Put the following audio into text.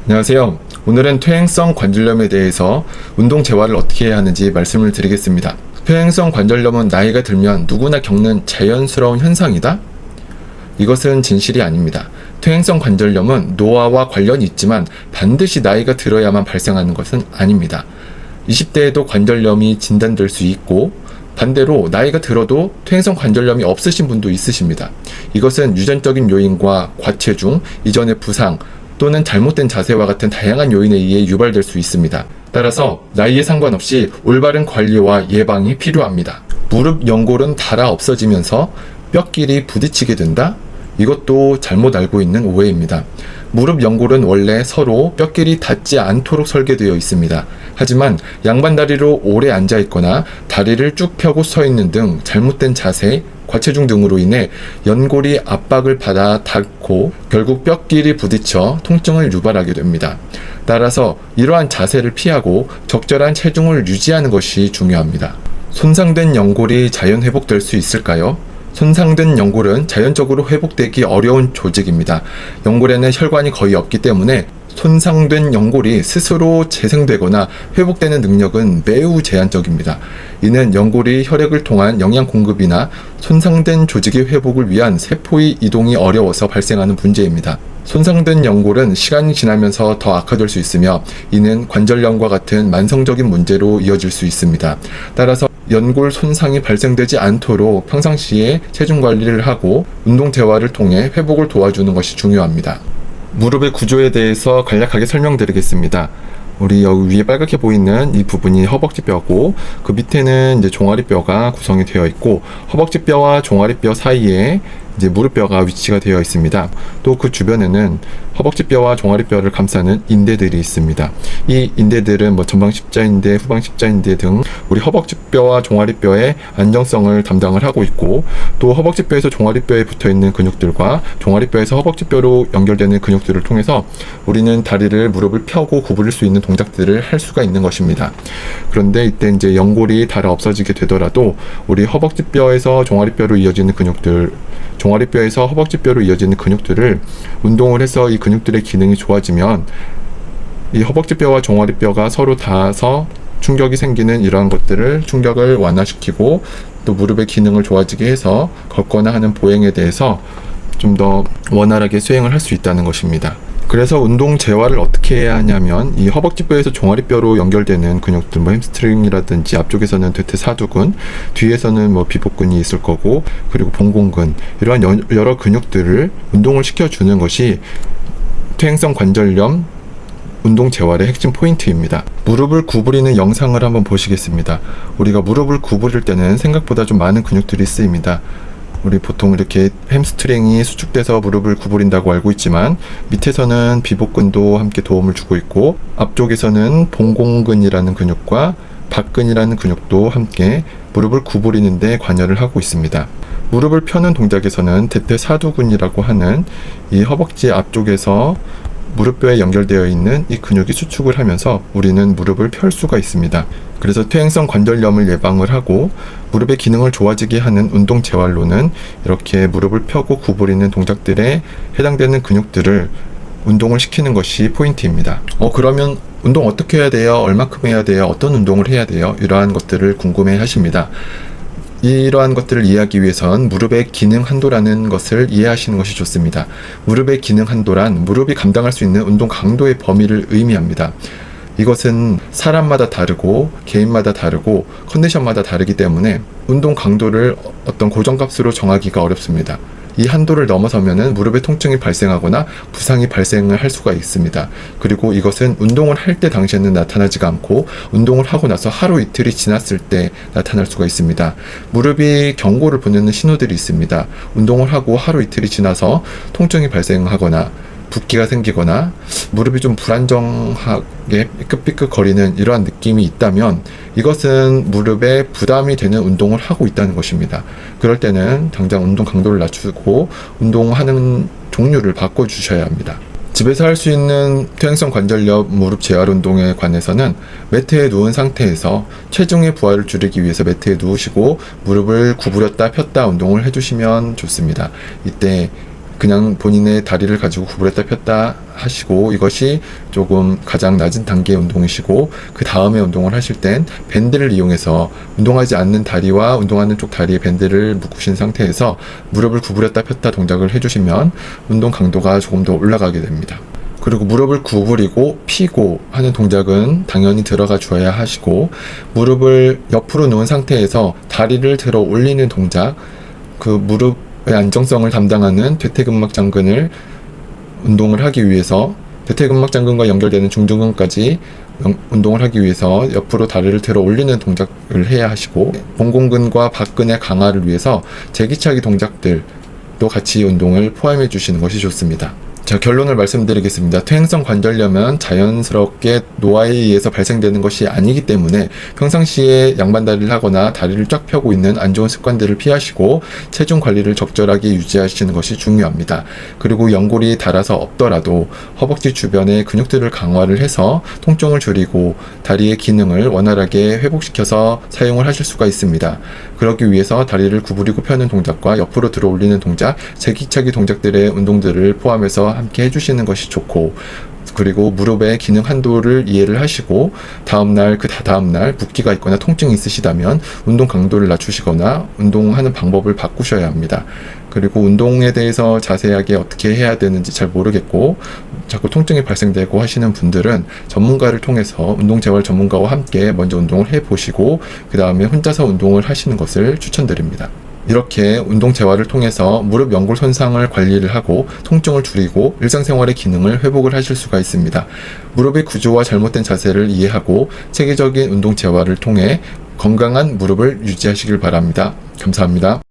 안녕하세요. 오늘은 퇴행성 관절염에 대해서 운동 재활을 어떻게 해야 하는지 말씀을 드리겠습니다. 퇴행성 관절염은 나이가 들면 누구나 겪는 자연스러운 현상이다? 이것은 진실이 아닙니다. 퇴행성 관절염은 노화와 관련이 있지만 반드시 나이가 들어야만 발생하는 것은 아닙니다. 20대에도 관절염이 진단될 수 있고 반대로 나이가 들어도 퇴행성 관절염이 없으신 분도 있으십니다. 이것은 유전적인 요인과 과체중, 이전의 부상, 또는 잘못된 자세와 같은 다양한 요인에 의해 유발될 수 있습니다. 따라서 나이에 상관없이 올바른 관리와 예방이 필요합니다. 무릎 연골은 닳아 없어지면서 뼈끼리 부딪히게 된다? 이것도 잘못 알고 있는 오해입니다. 무릎 연골은 원래 서로 뼈끼리 닿지 않도록 설계되어 있습니다. 하지만 양반 다리로 오래 앉아 있거나 다리를 쭉 펴고 서 있는 등 잘못된 자세, 과체중 등으로 인해 연골이 압박을 받아 닿고 결국 뼈끼리 부딪혀 통증을 유발하게 됩니다. 따라서 이러한 자세를 피하고 적절한 체중을 유지하는 것이 중요합니다. 손상된 연골이 자연 회복될 수 있을까요? 손상된 연골은 자연적으로 회복되기 어려운 조직입니다. 연골에는 혈관이 거의 없기 때문에 손상된 연골이 스스로 재생되거나 회복되는 능력은 매우 제한적입니다. 이는 연골이 혈액을 통한 영양 공급이나 손상된 조직의 회복을 위한 세포의 이동이 어려워서 발생하는 문제입니다. 손상된 연골은 시간이 지나면서 더 악화될 수 있으며 이는 관절염과 같은 만성적인 문제로 이어질 수 있습니다. 따라서 연골 손상이 발생되지 않도록 평상시에 체중 관리를 하고 운동 재활을 통해 회복을 도와주는 것이 중요합니다. 무릎의 구조에 대해서 간략하게 설명드리겠습니다. 우리 여기 위에 빨갛게 보이는 이 부분이 허벅지뼈고 그 밑에는 이제 종아리뼈가 구성이 되어 있고 허벅지뼈와 종아리뼈 사이에 이제 무릎뼈가 위치가 되어 있습니다. 또 그 주변에는 허벅지뼈와 종아리뼈를 감싸는 인대들이 있습니다. 이 인대들은 전방 십자인대, 후방 십자인대 등 우리 허벅지뼈와 종아리뼈의 안정성을 담당을 하고 있고 또 허벅지뼈에서 종아리뼈에 붙어 있는 근육들과 종아리뼈에서 허벅지뼈로 연결되는 근육들을 통해서 우리는 다리를 무릎을 펴고 구부릴 수 있는 동작들을 할 수가 있는 것입니다. 그런데 이때 이제 연골이 닳아 없어지게 되더라도 우리 허벅지뼈에서 종아리뼈로 이어지는 근육들, 종아리뼈에서 허벅지뼈로 이어지는 근육들을 운동을 해서 이 근육들의 기능이 좋아지면 이 허벅지뼈와 종아리뼈가 서로 닿아서 충격이 생기는 이러한 것들을 충격을 완화시키고 또 무릎의 기능을 좋아지게 해서 걷거나 하는 보행에 대해서 좀 더 원활하게 수행을 할 수 있다는 것입니다. 그래서 운동 재활을 어떻게 해야 하냐면 이 허벅지뼈에서 종아리뼈로 연결되는 근육들 햄스트링이라든지 앞쪽에서는 대퇴사두근, 뒤에서는 비복근이 있을 거고 그리고 봉공근 이러한 여러 근육들을 운동을 시켜주는 것이 퇴행성 관절염 운동 재활의 핵심 포인트입니다. 무릎을 구부리는 영상을 한번 보시겠습니다. 우리가 무릎을 구부릴 때는 생각보다 좀 많은 근육들이 쓰입니다. 우리 보통 이렇게 햄스트링이 수축돼서 무릎을 구부린다고 알고 있지만 밑에서는 비복근도 함께 도움을 주고 있고 앞쪽에서는 봉공근이라는 근육과 박근이라는 근육도 함께 무릎을 구부리는 데 관여를 하고 있습니다. 무릎을 펴는 동작에서는 대퇴사두근이라고 하는 이 허벅지 앞쪽에서 무릎뼈에 연결되어 있는 이 근육이 수축을 하면서 우리는 무릎을 펼 수가 있습니다. 그래서 퇴행성 관절염을 예방을 하고 무릎의 기능을 좋아지게 하는 운동 재활로는 이렇게 무릎을 펴고 구부리는 동작들에 해당되는 근육들을 운동을 시키는 것이 포인트입니다. 그러면 운동 어떻게 해야 돼요? 얼마큼 해야 돼요? 어떤 운동을 해야 돼요? 이러한 것들을 궁금해 하십니다. 이러한 것들을 이해하기 위해선 무릎의 기능 한도라는 것을 이해하시는 것이 좋습니다. 무릎의 기능 한도란 무릎이 감당할 수 있는 운동 강도의 범위를 의미합니다. 이것은 사람마다 다르고 개인마다 다르고 컨디션마다 다르기 때문에 운동 강도를 어떤 고정값으로 정하기가 어렵습니다. 이 한도를 넘어서면은 무릎에 통증이 발생하거나 부상이 발생을 할 수가 있습니다. 그리고 이것은 운동을 할 때 당시에는 나타나지가 않고 운동을 하고 나서 하루 이틀이 지났을 때 나타날 수가 있습니다. 무릎이 경고를 보내는 신호들이 있습니다. 운동을 하고 하루 이틀이 지나서 통증이 발생하거나 붓기가 생기거나 무릎이 좀 불안정하게 삐끗삐끗 거리는 이러한 느낌이 있다면 이것은 무릎에 부담이 되는 운동을 하고 있다는 것입니다. 그럴 때는 당장 운동 강도를 낮추고 운동하는 종류를 바꿔주셔야 합니다. 집에서 할 수 있는 퇴행성 관절염 무릎 재활 운동에 관해서는 매트에 누운 상태에서 체중의 부하를 줄이기 위해서 매트에 누우시고 무릎을 구부렸다 폈다 운동을 해주시면 좋습니다. 이때 그냥 본인의 다리를 가지고 구부렸다 폈다 하시고, 이것이 조금 가장 낮은 단계의 운동이시고, 그 다음에 운동을 하실 땐 밴드를 이용해서 운동하지 않는 다리와 운동하는 쪽 다리에 밴드를 묶으신 상태에서 무릎을 구부렸다 폈다 동작을 해주시면 운동 강도가 조금 더 올라가게 됩니다. 그리고 무릎을 구부리고 피고 하는 동작은 당연히 들어가 줘야 하시고, 무릎을 옆으로 놓은 상태에서 다리를 들어 올리는 동작, 그 무릎의 안정성을 담당하는 대퇴근막 장근을 운동을 하기 위해서, 대퇴근막 장근과 연결되는 중둔근까지 운동을 하기 위해서 옆으로 다리를 들어 올리는 동작을 해야 하시고, 봉공근과 박근의 강화를 위해서 제기차기 동작들도 같이 운동을 포함해 주시는 것이 좋습니다. 자, 결론을 말씀드리겠습니다. 퇴행성 관절염은 자연스럽게 노화에 의해서 발생되는 것이 아니기 때문에 평상시에 양반다리를 하거나 다리를 쫙 펴고 있는 안 좋은 습관들을 피하시고 체중 관리를 적절하게 유지하시는 것이 중요합니다. 그리고 연골이 닳아서 없더라도 허벅지 주변의 근육들을 강화를 해서 통증을 줄이고 다리의 기능을 원활하게 회복시켜서 사용을 하실 수가 있습니다. 그러기 위해서 다리를 구부리고 펴는 동작과 옆으로 들어 올리는 동작, 제기차기 동작들의 운동들을 포함해서 함께 해주시는 것이 좋고, 그리고 무릎의 기능 한도를 이해를 하시고 다음날 그 다음날 붓기가 있거나 통증이 있으시다면 운동 강도를 낮추시거나 운동하는 방법을 바꾸셔야 합니다. 그리고 운동에 대해서 자세하게 어떻게 해야 되는지 잘 모르겠고 자꾸 통증이 발생되고 하시는 분들은 전문가를 통해서 운동재활 전문가와 함께 먼저 운동을 해보시고 그 다음에 혼자서 운동을 하시는 것을 추천드립니다. 이렇게 운동 재활을 통해서 무릎 연골 손상을 관리를 하고 통증을 줄이고 일상생활의 기능을 회복을 하실 수가 있습니다. 무릎의 구조와 잘못된 자세를 이해하고 체계적인 운동 재활을 통해 건강한 무릎을 유지하시길 바랍니다. 감사합니다.